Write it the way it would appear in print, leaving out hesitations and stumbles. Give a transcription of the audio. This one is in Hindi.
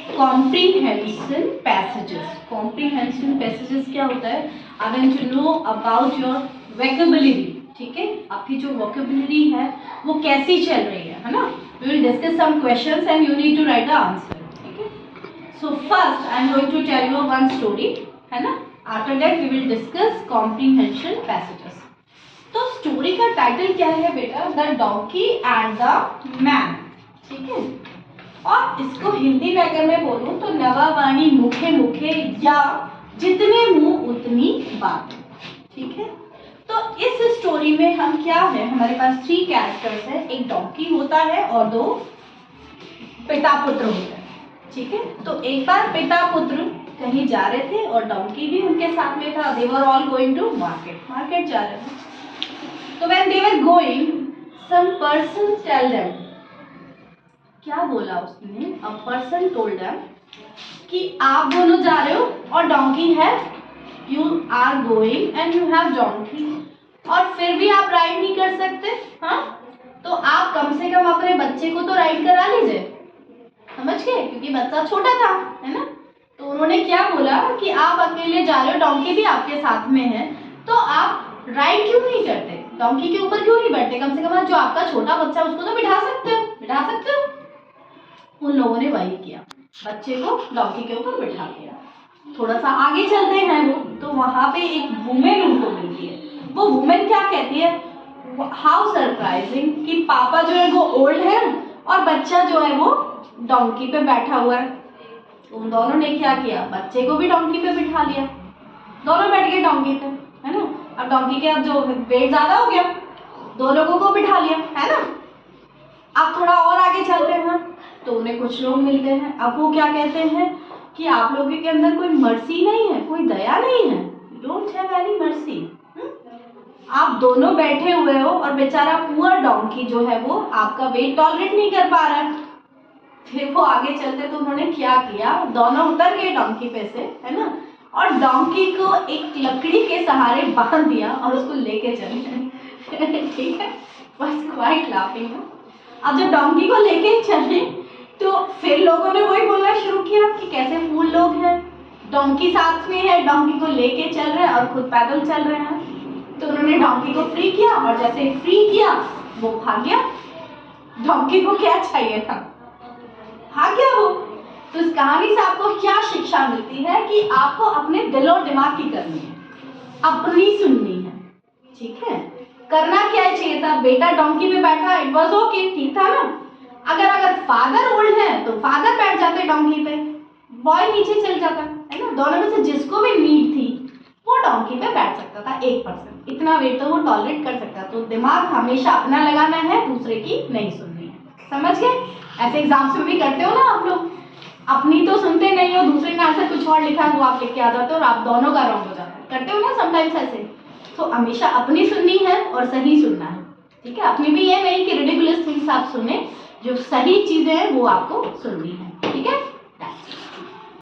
Comprehension passages. कॉम्प्रीहेंशन पैसेजेस क्या होता है? I want to know about your vocabulary, ठीक है, आपकी जो वोकैबुलरी है वो कैसी चल रही है ना। We will discuss some questions and you need to write the answer, ठीक है। So first I am going to tell you one story, है ना। After that we will discuss comprehension passages. तो स्टोरी का टाइटल क्या है बेटा? The donkey and the man, ठीक है। और इसको हिंदी में अगर मैं बोलूं तो नवावाणी मुखे मुखे, या जितने मुंह उतनी बात, ठीक है। तो इस स्टोरी में हम क्या है, हमारे पास 3 कैरेक्टर्स है। एक डॉन्की होता है और 2 पिता पुत्र होते हैं, ठीक है। तो एक बार पिता पुत्र कहीं जा रहे थे और डॉन्की भी उनके साथ में था। They were all going to market जा रहे थे। तो when they were going, some person tell them, क्या बोला उसने? अ पर्सन टोल्ड देम कि आप दोनों जा रहे हो और डोंकी है, you are going and you have donkey, और फिर भी आप राइड नहीं कर सकते, हाँ? तो आप कम से कम अपने बच्चे को तो राइड करा लीजिए, समझ गए? क्योंकि बच्चा छोटा था, है ना। तो उन्होंने क्या बोला कि आप अकेले जा रहे हो, डोंकी भी आपके साथ में है, तो आप राइड क्यों नहीं करते? डोंकी के ऊपर क्यों नहीं बैठते? कम से कम जो आपका छोटा बच्चा उसको तो बिठा सकते हो। उन लोगों ने वही किया, बच्चे को डॉन्की के ऊपर बिठा दिया। थोड़ा सा आगे चलते हैं वो, तो वहां पे एक वुमेन उनको मिलती है। वो वुमेन क्या कहती है? हाउ सरप्राइजिंग कि पापा जो है वो ओल्ड है और बच्चा जो है वो डॉन्की पे बैठा हुआ है। उन दोनों ने क्या किया? बच्चे को भी डॉन्की पे बिठा लिया, दोनों बैठ गए डॉन्की पे, है ना। अब डॉन्की के अब जो वेट ज्यादा हो गया, 2 लोगों को बिठा लिया, है ना। अब थोड़ा और आगे चलते हैं तो उन्हें कुछ लोग मिलते हैं। अब वो क्या कहते हैं कि आप लोगों के अंदर कोई मर्सी नहीं है, कोई दया नहीं है, डोंट हैव एनी मर्सी। आप दोनों बैठे हुए हो और बेचारा पुअर डॉन्की जो है वो आपका वेट टॉलरेट नहीं कर पा रहा है। फिर वो आगे चलते तो उन्होंने क्या किया? दोनों उतर गए डॉन्की पे से, है ना, और डॉन्की को एक लकड़ी के सहारे बांध दिया और उसको लेके चले। ठीक है, बस क्वाइट लाफिंग। अब जब डॉन्की को लेके चले तो फिर लोगों ने वही बोलना शुरू किया कि कैसे फूल लोग हैं, डॉन्की साथ में है, डॉन्की को लेके चल रहे हैं और खुद पैदल चल रहे हैं। तो उन्होंने डॉन्की को फ्री किया और जैसे फ्री किया वो भाग गया। डॉन्की को क्या चाहिए था? भाग गया वो। तो इस कहानी से आपको क्या शिक्षा मिलती है कि आपको अपने दिल और दिमाग की करनी है, अपनी सुननी है, ठीक है। करना क्या चाहिए था? बेटा डॉन्की पे बैठा, इट वाज ओके, ठीक था ना। अगर फादर ओल्ड है तो फादर बैठ जाते डॉन्की पे, बॉय नीचे चल जाता, है ना। दोनों में से जिसको भी नीड थी वो डॉन्की पे बैठ सकता था, 1%। इतना वेट तो वो टॉलरेट कर सकता। तो दिमाग हमेशा अपना लगाना है, दूसरे की नहीं सुननी है, समझ गए? ऐसे एग्जाम्स में भी करते हो ना आप लोग, अपनी तो सुनते नहीं हो, दूसरे ने आंसर कुछ और लिखा है वो आप लिख के आ जाते हो और आप दोनों का रॉन्ग हो जाता है, करते हो ना समटाइम्स ऐसे। तो हमेशा अपनी सुननी है और सही सुनना है, ठीक है। अपनी भी ये नहीं कि रिडिकुलस थिंग्स आप सुने, जो सही चीजें हैं वो आपको सुननी है, ठीक है।